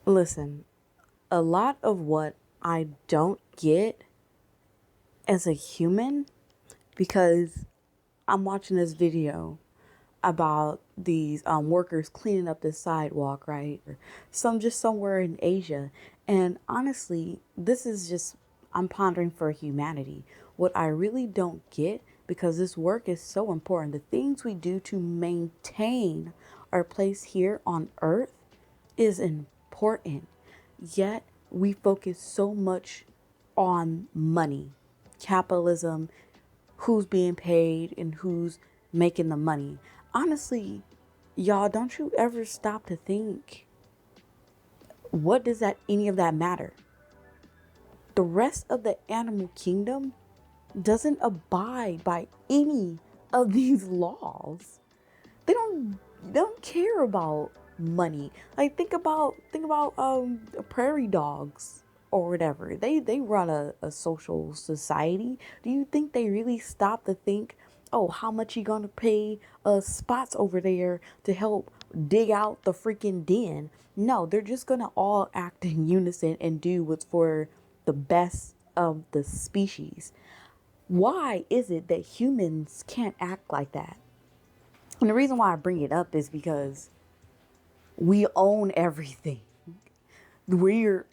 Listen, a lot of what I don't get as a human, because I'm watching this video about these workers cleaning up the sidewalk, right? Or just somewhere in Asia. And honestly, this is just, I'm pondering for humanity. What I really don't get, because this work is so important, the things we do to maintain our place here on earth is important. Yet we focus so much on money, capitalism, who's being paid and who's making the money. Honestly, y'all, don't you ever stop to think, what does that any of that matter? The rest of the animal kingdom doesn't abide by any of these laws. They don't care about money. Like think about prairie dogs or whatever. They run a social society. Do you think they really stop to think, oh, how much you gonna pay spots over there to help dig out the freaking den? No, they're just gonna all act in unison and do what's for the best of the species. Why is it that humans can't act like that? And the reason why I bring it up is because we own everything. We're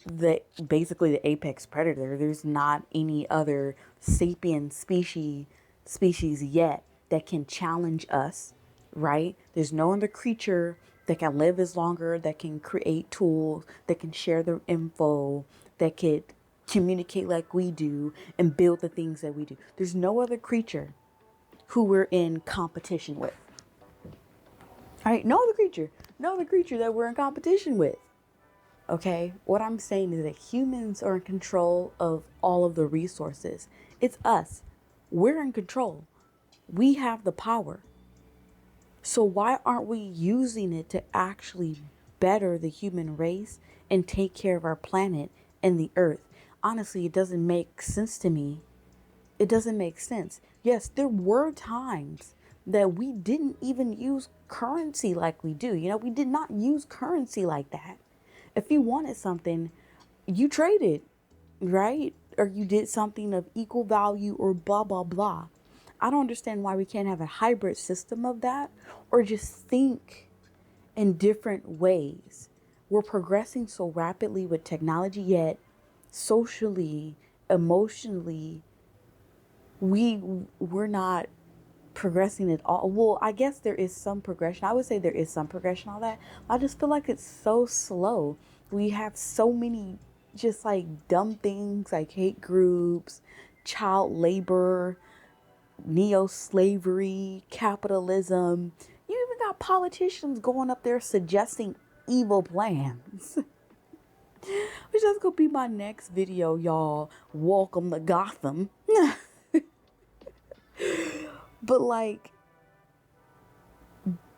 basically the apex predator. There's not any other sapient species yet that can challenge us, right? There's no other creature that can live as longer, that can create tools, that can share their info, that could communicate like we do and build the things that we do. There's no other creature who we're in competition with. All right, no other creature that we're in competition with. Okay, what I'm saying is that humans are in control of all of the resources. It's us. We're in control. We have the power. So why aren't we using it to actually better the human race and take care of our planet and the earth? Honestly, it doesn't make sense to me. It doesn't make sense. Yes, there were times that we didn't even use currency like we do. We did not use currency like that. If you wanted something, you traded, right? Or you did something of equal value or blah, blah, blah. I don't understand why we can't have a hybrid system of that, or just think in different ways. We're progressing so rapidly with technology, yet socially, emotionally, we're not progressing at all. Well, I guess there is some progression. I would say there is some progression, all that. I just feel like it's so slow. We have so many just like dumb things like hate groups, child labor, neo-slavery, capitalism. You even got politicians going up there suggesting evil plans. Which is gonna be my next video, y'all. Welcome to Gotham. But like,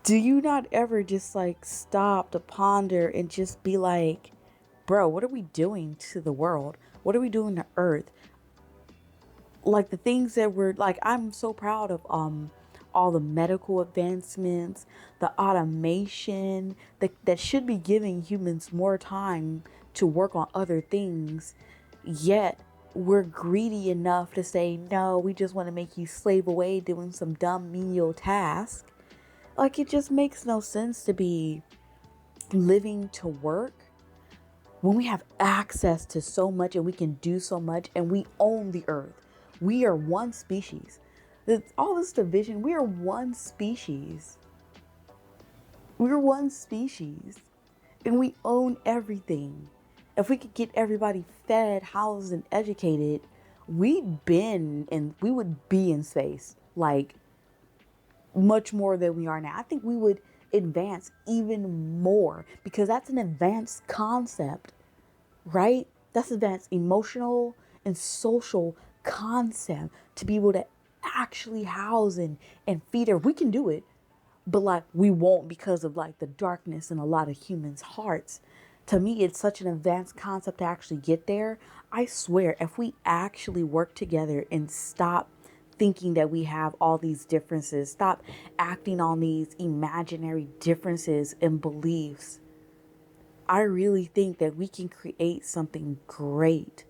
do you not ever just like stop to ponder and just be like, bro, what are we doing to the world? What are we doing to earth? Like the things that we're like, I'm so proud of all the medical advancements, the automation that should be giving humans more time to work on other things. Yet we're greedy enough to say, no, we just want to make you slave away doing some dumb menial task. Like, it just makes no sense to be living to work when we have access to so much and we can do so much and we own the earth. We are one species. All this division, we are one species. We're one species and we own everything. If we could get everybody fed, housed, and educated, we would be in space, like much more than we are now. I think we would advance even more because that's an advanced concept, right? That's advanced emotional and social concept to be able to actually house and feed her. We can do it, but like we won't because of like the darkness in a lot of humans' hearts. To me, it's such an advanced concept to actually get there. I swear, if we actually work together and stop thinking that we have all these differences, stop acting on these imaginary differences and beliefs, I really think that we can create something great.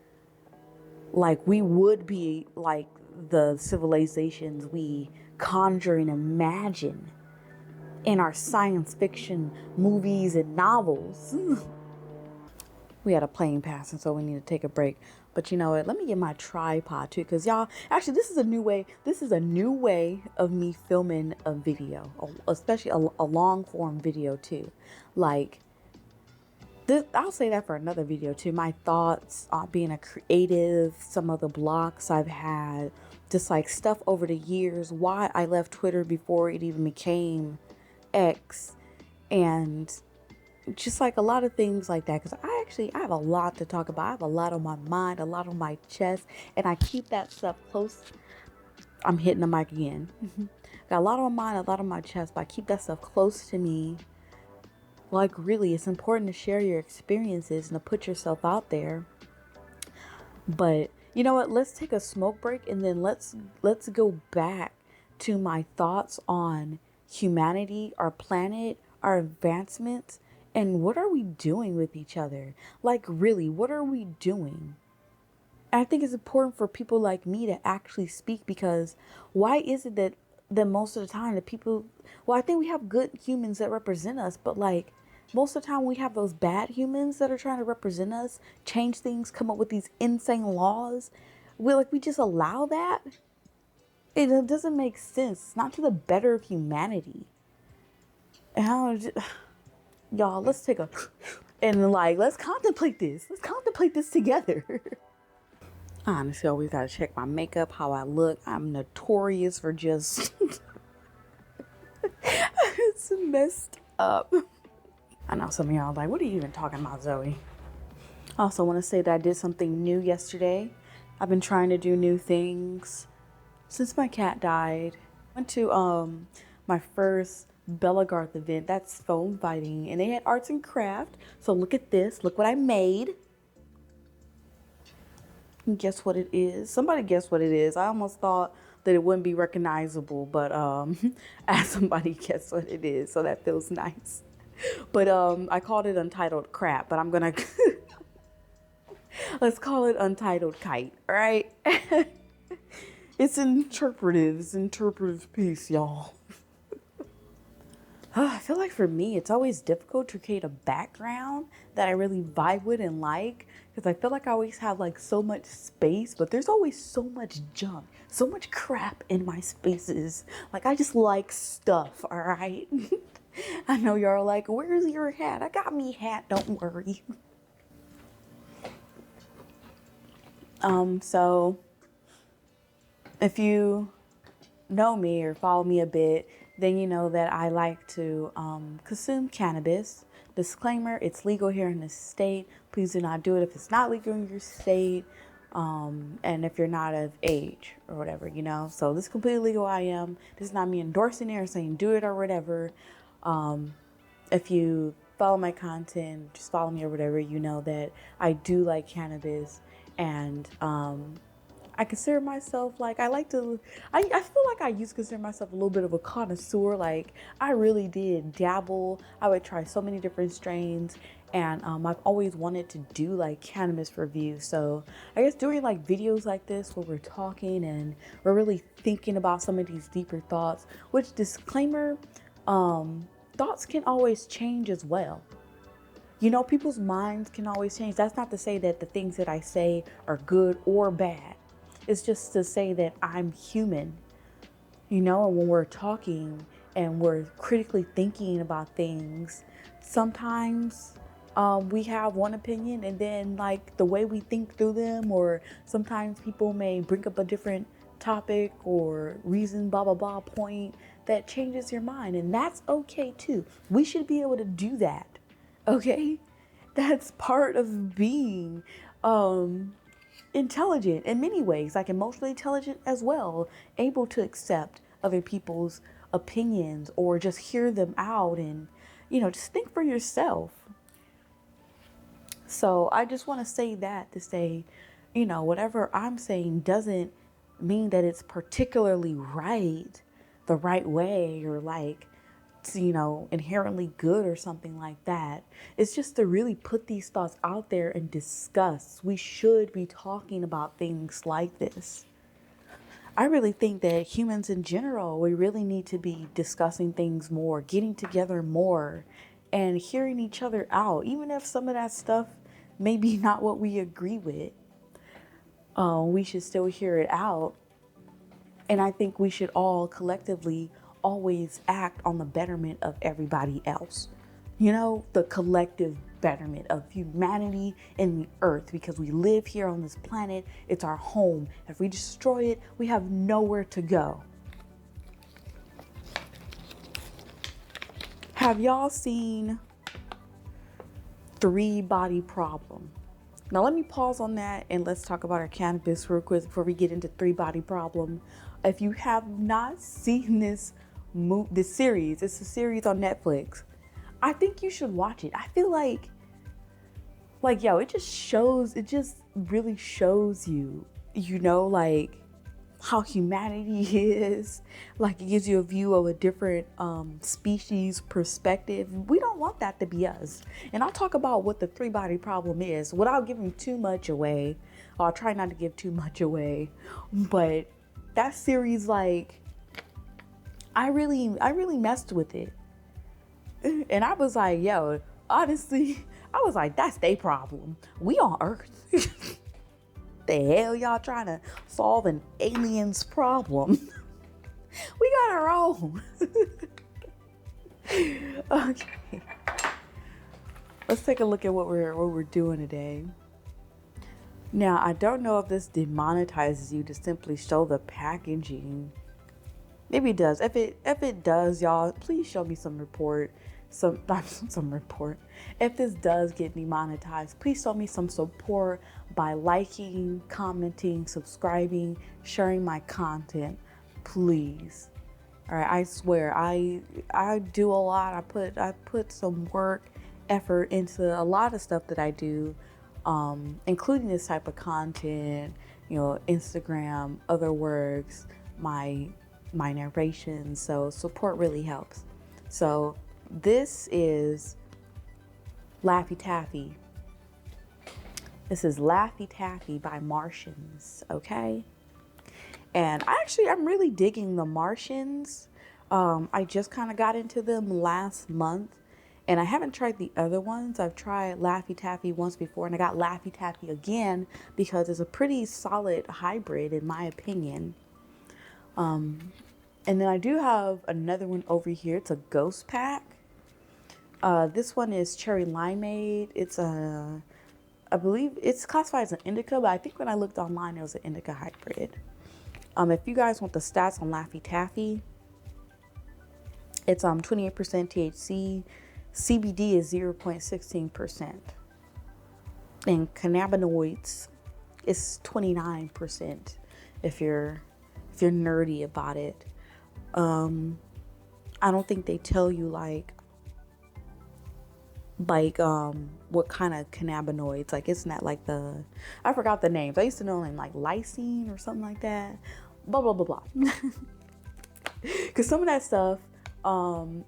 Like we would be like the civilizations we conjure and imagine in our science fiction movies and novels. We had a plane passing, so we need to take a break. But you know what? Let me get my tripod too, because y'all, actually, this is a new way. This is a new way of me filming a video, especially a long form video too. Like this, I'll say that for another video too. My thoughts on being a creative, some of the blocks I've had, just like stuff over the years. Why I left Twitter before it even became X, and just like a lot of things like that, because I have a lot to talk about. I have a lot on my mind, a lot on my chest, and I keep that stuff close. I'm hitting the mic again. Got a lot on my mind, a lot on my chest, but I keep that stuff close to me. Like really, it's important to share your experiences and to put yourself out there. But you know what? Let's take a smoke break, and then let's go back to my thoughts on humanity, our planet, our advancements. And what are we doing with each other? Like, really, what are we doing? I think it's important for people like me to actually speak, because why is it that most of the time the people, well, I think we have good humans that represent us, but like most of the time we have those bad humans that are trying to represent us, change things, come up with these insane laws. We just allow that. It doesn't make sense. It's not to the better of humanity. And y'all, let's take a and like let's contemplate this. Let's contemplate this together. I honestly always gotta check my makeup, how I look. I'm notorious for just it's messed up. I know some of y'all are like, what are you even talking about, Zoe? I also want to say that I did something new yesterday. I've been trying to do new things since my cat died. I went to my first Bella Garth event. That's foam fighting, and they had arts and craft. So look at this. Look what I made. And guess what it is? Somebody guess what it is. I almost thought that it wouldn't be recognizable, but as somebody guess what it is, so that feels nice. But I called it Untitled Crap, but I'm gonna let's call it Untitled Kite. All right. It's interpretive piece, y'all. I feel like for me, it's always difficult to create a background that I really vibe with and like, because I feel like I always have like so much space, but there's always so much junk, so much crap in my spaces. Like I just like stuff, all right? I know y'all are like, where's your hat? I got me hat, don't worry. So if you know me or follow me a bit, then you know that I like to consume cannabis. Disclaimer, it's legal here in this state. Please do not do it if it's not legal in your state. And if you're not of age or whatever, you know. So this is completely legal. I am. This is not me endorsing it or saying do it or whatever. If you follow my content, just follow me or whatever, you know that I do like cannabis. And I consider myself like I feel like I used to consider myself a little bit of a connoisseur. Like I really did dabble. I would try so many different strains, and I've always wanted to do like cannabis reviews. So I guess doing like videos like this where we're talking and we're really thinking about some of these deeper thoughts, which disclaimer, thoughts can always change as well. You know, people's minds can always change. That's not to say that the things that I say are good or bad. It's just to say that I'm human, you know, and when we're talking and we're critically thinking about things, sometimes we have one opinion, and then like the way we think through them, or sometimes people may bring up a different topic or reason, blah, blah, blah, point that changes your mind. And that's okay too. We should be able to do that. Okay. That's part of being, intelligent in many ways, like emotionally intelligent as well, able to accept other people's opinions or just hear them out and, you know, just think for yourself. So I just want to say that to say, you know, whatever I'm saying doesn't mean that it's particularly right, the right way, or like you know, inherently good or something like that. It's just to really put these thoughts out there and discuss. We should be talking about things like this. I really think that humans in general, we really need to be discussing things more, getting together more, and hearing each other out, even if some of that stuff may be not what we agree with. We should still hear it out. And I think we should all collectively always act on the betterment of everybody else. You know, the collective betterment of humanity and the earth, because we live here on this planet. It's our home. If we destroy it, we have nowhere to go. Have y'all seen Three Body Problem? Now let me pause on that and let's talk about our cannabis real quick before we get into Three Body Problem. If you have not seen this series, it's a series on Netflix. I think you should watch it. I feel like yo, it just really shows you, you know, like how humanity is. Like, it gives you a view of a different species perspective. We don't want that to be us. And I'll talk about what the Three Body Problem is without giving too much away. I'll try not to give too much away. But that series, like, I really messed with it. And I was like, yo, honestly, I was like, that's their problem. We on Earth. The hell y'all trying to solve an alien's problem? We got our own. Okay. Let's take a look at what we're doing today. Now, I don't know if this demonetizes you to simply show the packaging. Maybe it does. If it does, y'all, please show me some report. Some report. If this does get demonetized, please show me some support by liking, commenting, subscribing, sharing my content, please. All right, I swear, I do a lot. I put some work, effort into a lot of stuff that I do, including this type of content. You know, Instagram, other works, my narrations. So support really helps. So this is Laffy Taffy. This is Laffy Taffy by Martians, okay? And I'm really digging the Martians. I just kind of got into them last month, and I haven't tried the other ones. I've tried Laffy Taffy once before, and I got Laffy Taffy again because it's a pretty solid hybrid in my opinion. And then I do have another one over here. It's a ghost pack. This one is cherry limeade. It's I believe it's classified as an indica, but I think when I looked online, it was an indica hybrid. If you guys want the stats on Laffy Taffy, it's 28% THC, CBD is 0.16%, and cannabinoids is 29%. If you're nerdy about it, I don't think they tell you like what kind of cannabinoids. Like, it's not like I forgot the names. I used to know them like lysine or something like that. Blah blah blah blah. Because some of that stuff,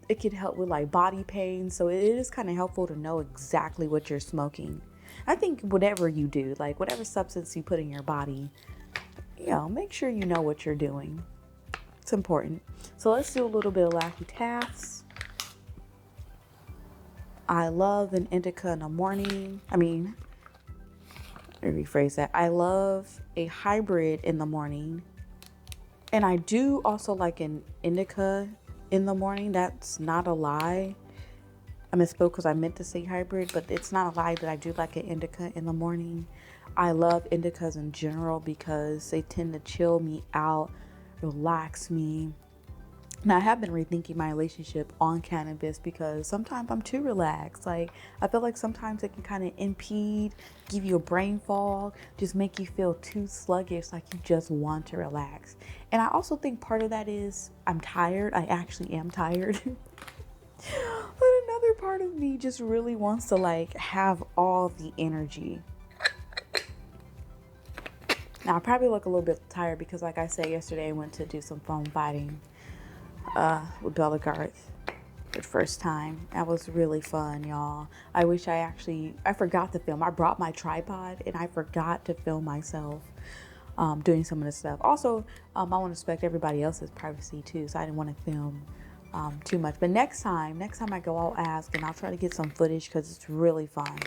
it can help with like body pain. So it is kind of helpful to know exactly what you're smoking. I think whatever you do, like whatever substance you put in your body, you know, make sure you know what you're doing. It's important. So let's do a little bit of Laffy Taffs. I love an indica in the morning. Let me rephrase that. I love a hybrid in the morning. And I do also like an indica in the morning. That's not a lie. I misspoke because I meant to say hybrid, but it's not a lie that I do like an indica in the morning. I love indicas in general because they tend to chill me out, relax me. Now, I have been rethinking my relationship on cannabis because sometimes I'm too relaxed. Like, I feel like sometimes it can kind of impede, give you a brain fog, just make you feel too sluggish, like you just want to relax. And I also think part of that is I'm tired. I actually am tired. But another part of me just really wants to like have all the energy. Now, I probably look a little bit tired because, like I said yesterday, I went to do some foam fighting with Bella Garth. the first time. That was really fun, y'all. I wish I forgot to film. I brought my tripod and I forgot to film myself doing some of this stuff. Also, I want to respect everybody else's privacy too, so I didn't want to film too much. But next time I go, I'll ask and I'll try to get some footage because it's really fun.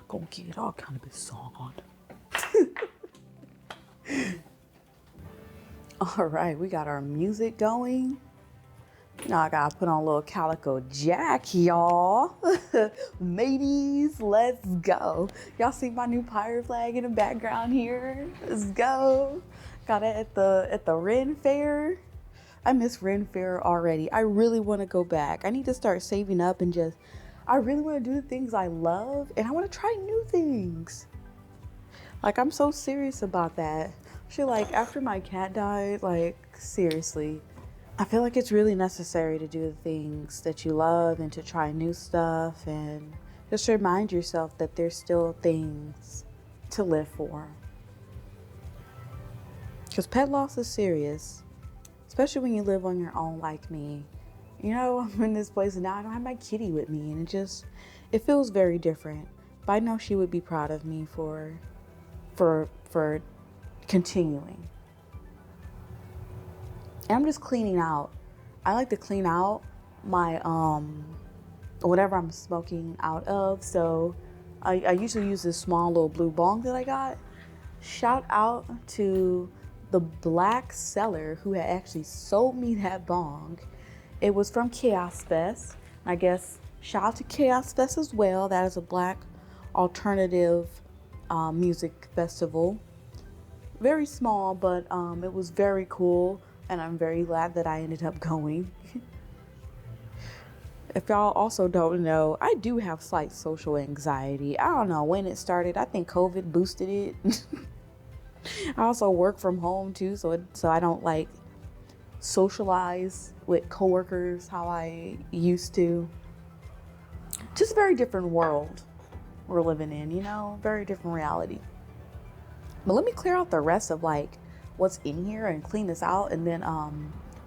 Gonna get all cannabis song on. All right, we got our music going. Now I gotta put on a little Calico Jack, y'all. Mateys, let's go. Y'all see my new pirate flag in the background here? Let's go. Got it at the Ren Fair. I miss Ren Fair already. I really want to go back. I need to start saving up and I really want to do the things I love and I want to try new things. Like, I'm so serious about that. Shit, like, after my cat died, like, seriously, I feel like it's really necessary to do the things that you love and to try new stuff and just remind yourself that there's still things to live for. Because pet loss is serious, especially when you live on your own like me. You know, I'm in this place and now I don't have my kitty with me and it feels very different. But I know she would be proud of me for continuing. And I'm just cleaning out. I like to clean out my whatever I'm smoking out of. So I usually use this small little blue bong that I got. Shout out to the black seller who had actually sold me that bong. It was from Chaos Fest. I guess shout out to Chaos Fest as well. That is a black alternative music festival. Very small, but it was very cool. And I'm very glad that I ended up going. If y'all also don't know, I do have slight social anxiety. I don't know when it started. I think COVID boosted it. I also work from home too, so I don't like socialize with coworkers how I used to. Just a very different world we're living in, you know, very different reality. But let me clear out the rest of like what's in here and clean this out, and then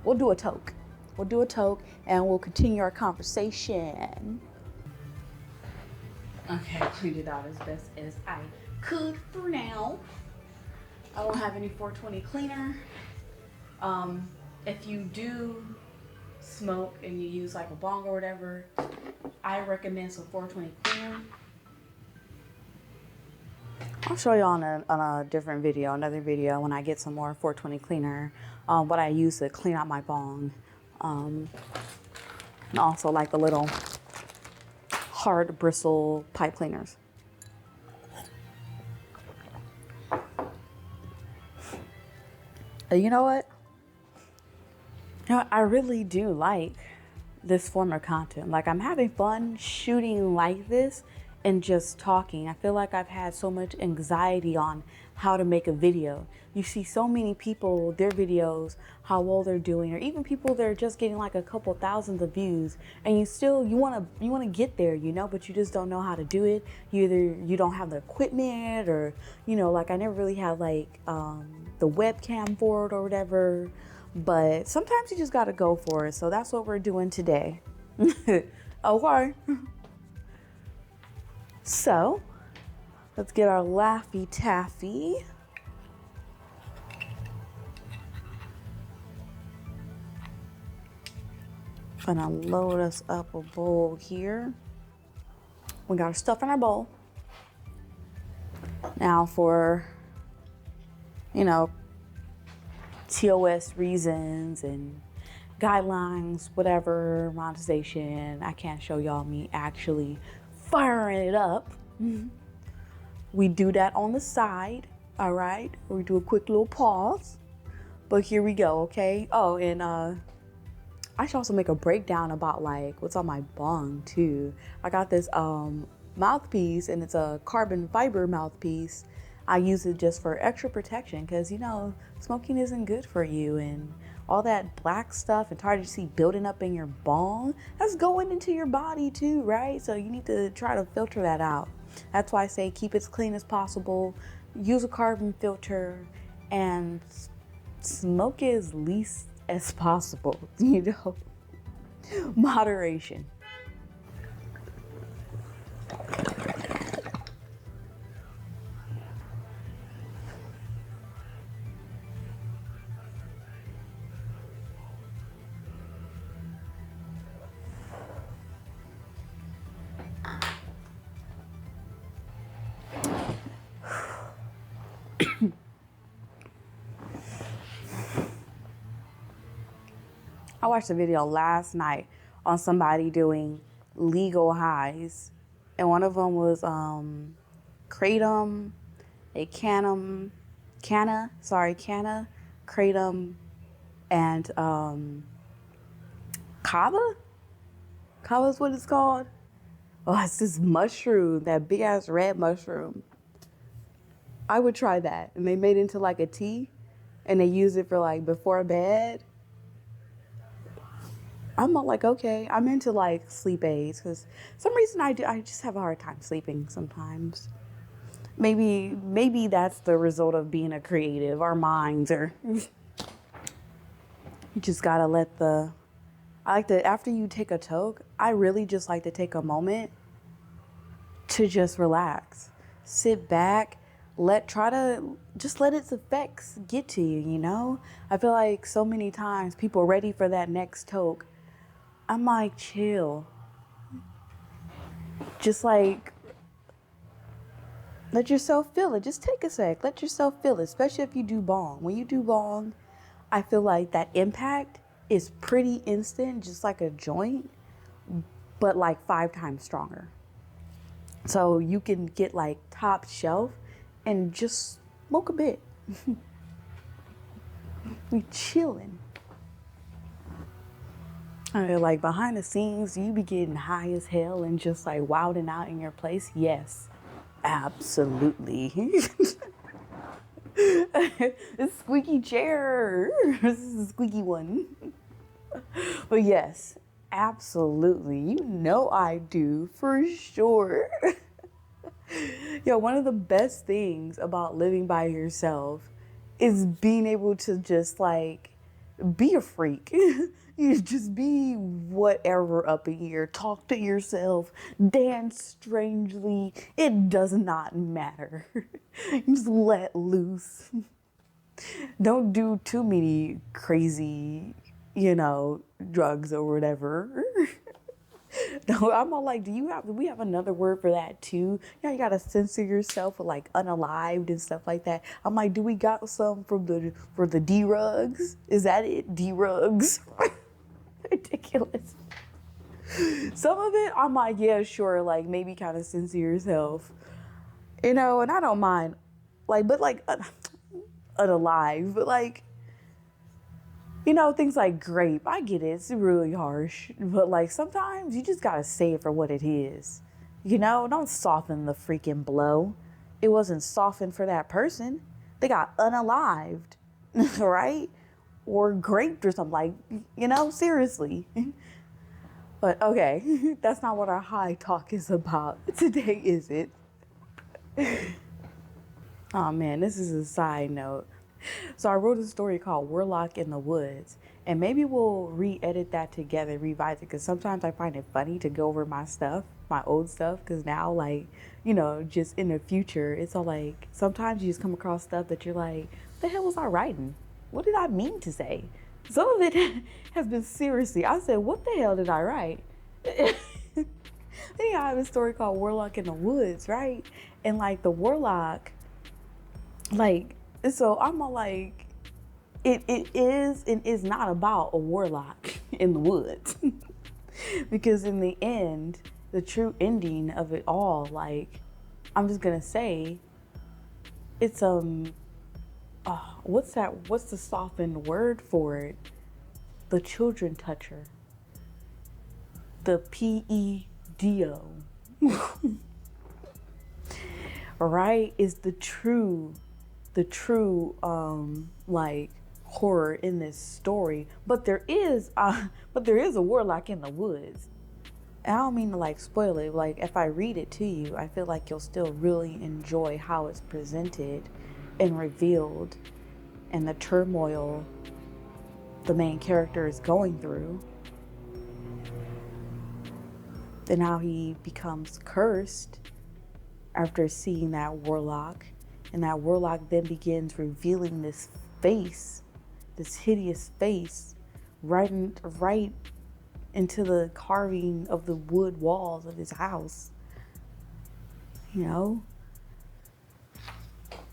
we'll do a toke. We'll do a toke and we'll continue our conversation. Okay, I cleaned it out as best as I could for now. I don't have any 420 cleaner. If you do smoke and you use like a bong or whatever, I recommend some 420 cleaner. I'll show you on a different video, another video, when I get some more 420 cleaner, what I use to clean out my bong. And also like the little hard bristle pipe cleaners. You know what? I really do like this form of content. Like, I'm having fun shooting like this and just talking. I feel like I've had so much anxiety on how to make a video. You see so many people, their videos, how well they're doing, or even people that are just getting like a couple thousands of views, and you want to get there, you know, but you just don't know how to do it. You don't have the equipment, or, you know, like I never really had like the webcam for it or whatever. But sometimes you just got to go for it. So that's what we're doing today. Okay. So let's get our Laffy Taffy. Gonna load us up a bowl here. We got our stuff in our bowl. Now for, you know, TOS reasons and guidelines, whatever, monetization, I can't show y'all me actually firing it up. We do that on the side, all right? We do a quick little pause, but here we go, okay? Oh, and I should also make a breakdown about like what's on my bong too. I got this mouthpiece, and it's a carbon fiber mouthpiece. I use it just for extra protection because, you know, smoking isn't good for you, and all that black stuff and THC building up in your bong, that's going into your body too, right? So you need to try to filter that out. That's why I say keep it as clean as possible. use a carbon filter, and smoke it as least as possible, you know? Moderation. I watched a video last night on somebody doing legal highs, and one of them was kratom, canna, kratom, and kava. Kava is what it's called. Oh, it's this mushroom, that big ass red mushroom. I would try that, and they made it into like a tea, and they use it for like before bed. I'm not like, okay, I'm into like sleep aids because some reason I just have a hard time sleeping sometimes. Maybe that's the result of being a creative. Our minds are, you just gotta let after you take a toke, I really just like to take a moment to just relax, sit back, try to just let its effects get to you, you know? I feel like so many times people are ready for that next toke. I'm like, chill. Just like, let yourself feel it. Just take a sec. Let yourself feel it, especially if you do bong. When you do bong, I feel like that impact is pretty instant, just like a joint, but like 5 times stronger. So you can get like top shelf and just smoke a bit. We chilling. Like behind the scenes, you be getting high as hell and just like wilding out in your place. Yes, absolutely. This squeaky chair. This is a squeaky one. But yes, absolutely. You know I do for sure. Yo, one of the best things about living by yourself is being able to just like be a freak. You just be whatever up in here. Talk to yourself. Dance strangely. It does not matter. Just let loose. Don't do too many crazy, drugs or whatever. No, I'm all like, do we have another word for that too? You gotta censor yourself with like unalived and stuff like that. I'm like, do we got some for the D-rugs? Is that it? D-rugs? Ridiculous. Some of it, I'm like, yeah, sure, like maybe kind of censor yourself. And I don't mind. Like, but like unalive, but like, things like grape, I get it. It's really harsh. But like sometimes you just gotta say it for what it is. Don't soften the freaking blow. It wasn't softened for that person. They got unalived, right? Or graped or something, like, seriously. But okay, that's not what our high talk is about today, is it? Oh man, this is a side note. So I wrote a story called Warlock in the Woods, and maybe we'll re-edit that together, revise it, because sometimes I find it funny to go over my stuff, my old stuff, because now, like, just in the future, it's all like, sometimes you just come across stuff that you're like, what the hell was I writing? What did I mean to say? Some of it has been seriously, I said, what the hell did I write? Then I have a story called Warlock in the Woods, right? And like the warlock, like, so I'm all like, it is and is not about a warlock in the woods. Because in the end, the true ending of it all, like, I'm just gonna say, it's what's the softened word for it? The children toucher. The PEDO. Right? Is the true like horror in this story. But there is a warlock in the woods. And I don't mean to like spoil it. Like if I read it to you, I feel like you'll still really enjoy how it's presented and revealed and the turmoil the main character is going through. And how he becomes cursed after seeing that warlock. And that warlock then begins revealing this face, this hideous face, right into the carving of the wood walls of his house. You know?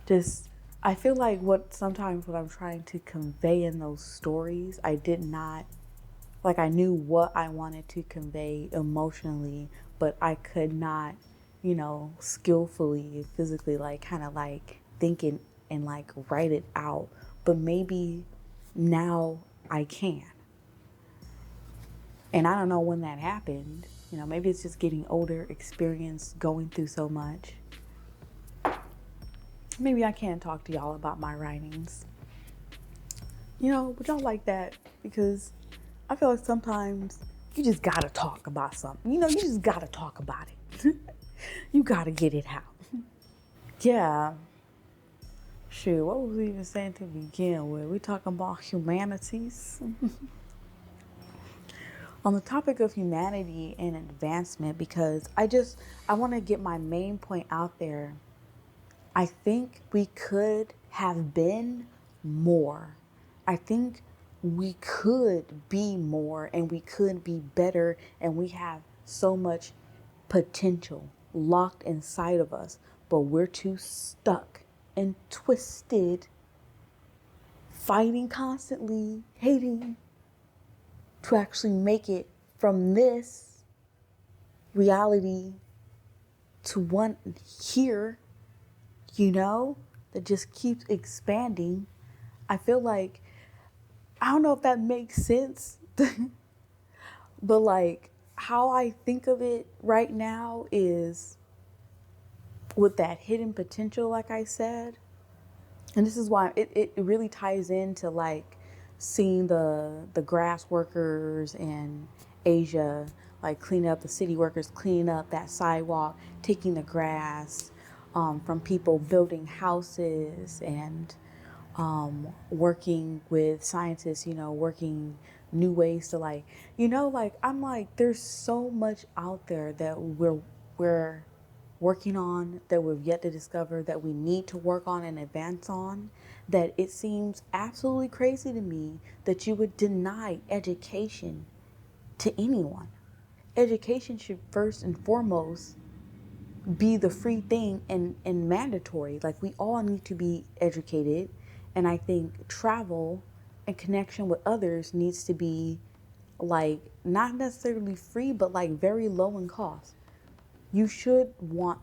Just, I feel like sometimes what I'm trying to convey in those stories, I did not, like I knew what I wanted to convey emotionally, but I could not, skillfully, physically, like kind of like thinking and like write it out. But maybe now I can. And I don't know when that happened. Maybe it's just getting older, experience, going through so much. Maybe I can talk to y'all about my writings. But y'all like that because I feel like sometimes you just gotta talk about something. You just gotta talk about it. You gotta get it out. Yeah. Shoot, what was we even saying to begin with? We talking about humanities. On the topic of humanity and advancement, because I want to get my main point out there. I think we could have been more. I think we could be more and we could be better, and we have so much potential locked inside of us, but we're too stuck and twisted, fighting constantly, hating to actually make it from this reality to one here, that just keeps expanding. I feel like, I don't know if that makes sense, but like how I think of it right now is with that hidden potential, like I said. And this is why it really ties into like seeing the grass workers in Asia, like cleaning up the city workers, cleaning up that sidewalk, taking the grass from people, building houses, and working with scientists, working new ways to I'm like, there's so much out there that we're working on, that we've yet to discover, that we need to work on and advance on, that it seems absolutely crazy to me that you would deny education to anyone. Education should first and foremost be the free thing and mandatory. Like, we all need to be educated. And I think travel and connection with others needs to be like not necessarily free, but like very low in cost. You should want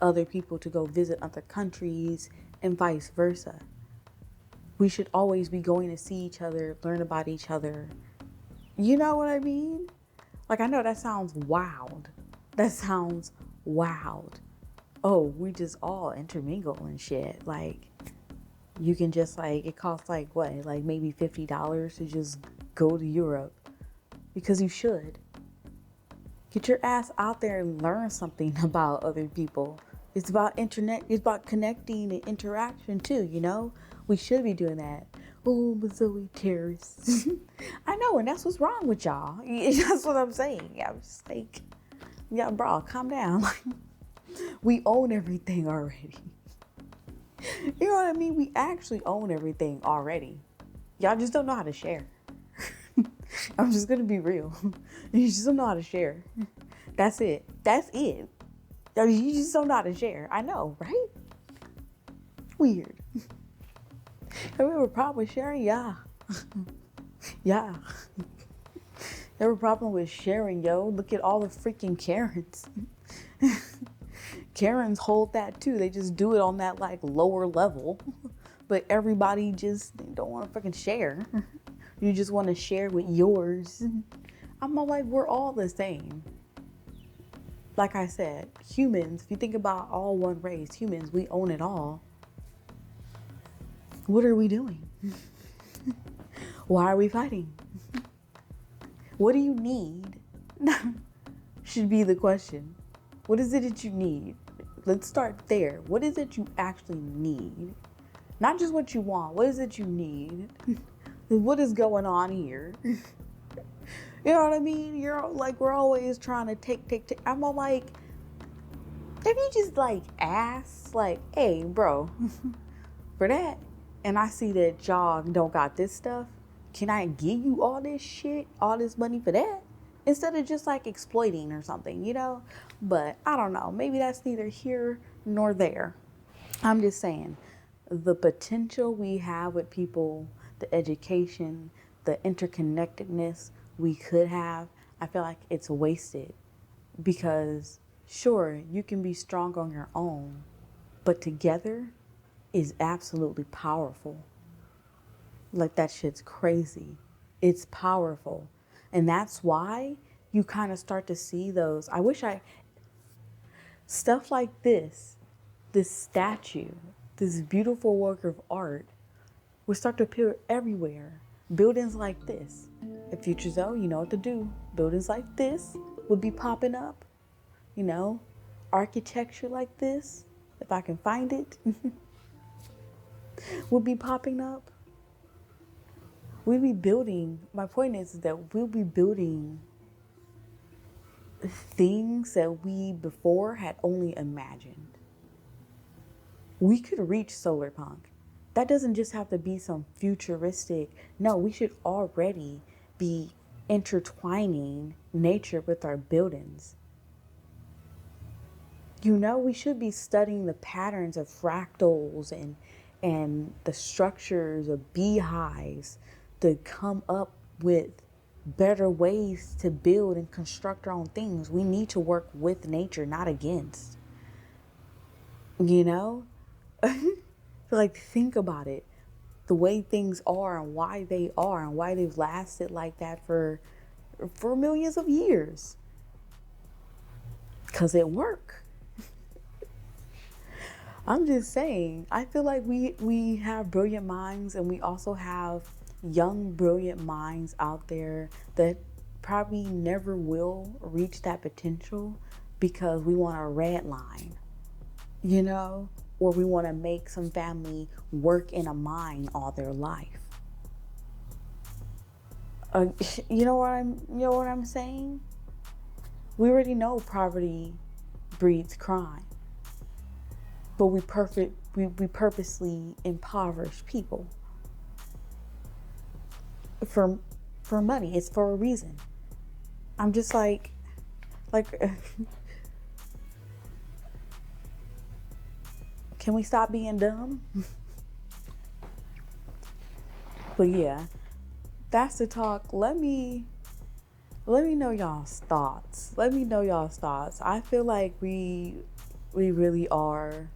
other people to go visit other countries and vice versa. We should always be going to see each other, learn about each other. You know what I mean? Like, I know that sounds wild. That sounds wild. Oh, we just all intermingle and shit. Like, you can just like, it costs like what? Like maybe $50 to just go to Europe. Because you should. Get your ass out there and learn something about other people. It's about internet. It's about connecting and interaction too, We should be doing that. Oh, but Zoe terrorists. I know, and that's what's wrong with y'all. That's what I'm saying. I'm just like, yeah, bro, calm down. We own everything already. You know what I mean? We actually own everything already. Y'all just don't know how to share. I'm just going to be real. You just don't know how to share. That's it. That's it. You just don't know how to share. I know, right? Weird. Have you ever a problem with sharing? Yeah. Yeah. You have a problem with sharing, yo? Look at all the freaking Karens. Karens hold that too. They just do it on that like lower level. But everybody just don't want to fucking share. You just want to share with yours. I'm all like, we're all the same. Like I said, humans, if you think about all one race, humans, we own it all. What are we doing? Why are we fighting? What do you need? should be the question. What is it that you need? Let's start there. What is it you actually need? Not just what you want. What is it you need? What is going on here? You know what I mean? You're like, we're always trying to take. I'm all like, if you just like ask, like, hey, bro, for that, and I see that y'all don't got this stuff, can I give you all this shit, all this money for that? Instead of just like exploiting or something, you know? But I don't know. Maybe that's neither here nor there. I'm just saying, the potential we have with people, the education, the interconnectedness we could have, I feel like it's wasted. Because sure, you can be strong on your own, but together is absolutely powerful. Like, that shit's crazy. It's powerful. And that's why you kind of start to see those. Stuff like this statue, this beautiful work of art would start to appear everywhere. Buildings like this. At Future Zone, you know what to do. Buildings like this would be popping up. You know, architecture like this, if I can find it, would be popping up. We'll be building, my point is that we'll be building things that we before had only imagined. We could reach solar punk. That doesn't just have to be some futuristic. No, we should already be intertwining nature with our buildings. You know, we should be studying the patterns of fractals and the structures of beehives to come up with better ways to build and construct our own things. We need to work with nature, not against. You know? Like, think about it. The way things are and why they are and why they've lasted like that for millions of years. Because it worked. I'm just saying, I feel like we have brilliant minds, and we also have young, brilliant minds out there that probably never will reach that potential because we want a red line, you know, or we want to make some family work in a mine all their life. You know what I'm saying? We already know poverty breeds crime. But we purposely impoverish people for money. It's for a reason. I'm just like can we stop being dumb? But yeah, that's the talk. Let me know y'all's thoughts. I feel like we really are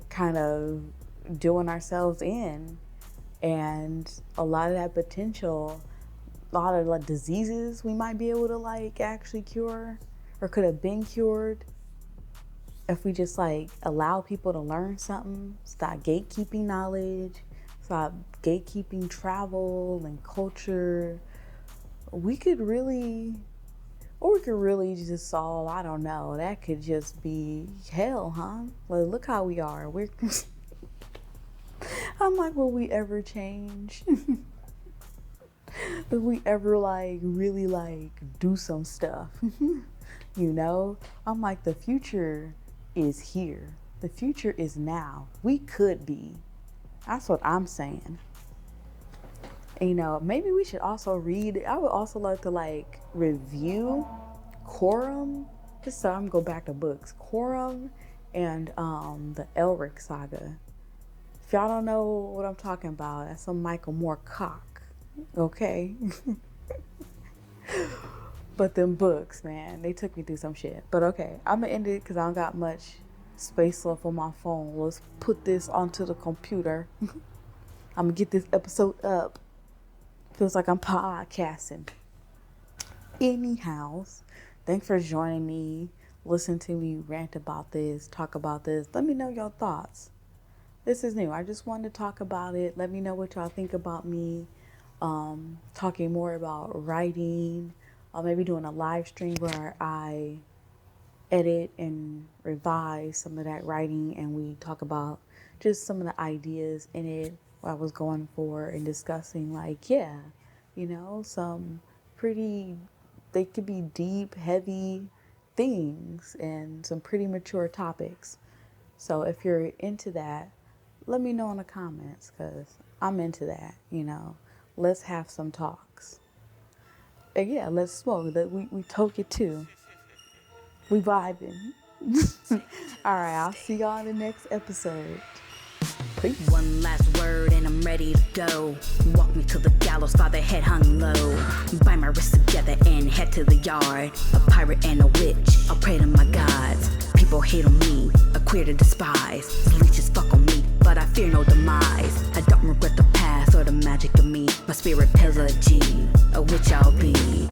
kind of doing ourselves in, and a lot of that potential, a lot of like diseases we might be able to like actually cure or could have been cured if we just like allow people to learn something, stop gatekeeping knowledge, stop gatekeeping travel and culture. We could really just solve, I don't know, that could just be hell, huh? Well, look how we are. I'm like, will we ever change? Will we ever like really like do some stuff? You know? I'm like, the future is here. The future is now. We could be. That's what I'm saying. And, you know, maybe we should also read. I would also like to like review Quorum. Just so I'm go back to books. Quorum and the Elric saga. If y'all don't know what I'm talking about, that's some Michael Moorcock. Okay. But them books, man, they took me through some shit. But okay, I'm gonna end it because I don't got much space left on my phone. Let's put this onto the computer. I'm gonna get this episode up. Feels like I'm podcasting. Anyhow, thanks for joining me. Listen to me rant about this, talk about this. Let me know your thoughts. This is new. I just wanted to talk about it. Let me know what y'all think about me. Talking more about writing, maybe doing a live stream where I edit and revise some of that writing, and we talk about just some of the ideas in it, what I was going for, and discussing, like, yeah, some pretty, they could be deep, heavy things and some pretty mature topics. So if you're into that, let me know in the comments, because I'm into that. Let's have some talks. And yeah, let's smoke. We toke it too. We vibing. All right, I'll see y'all in the next episode. Peace. One last word and I'm ready to go. Walk me to the gallows, father head hung low. Bind my wrists together and head to the yard. A pirate and a witch, I'll pray to my gods. People hate on me, a queer to despise. Leeches fuck on me, but I fear no demise. I don't regret the past or the magic of me. My spirit pillar G, a witch I'll be.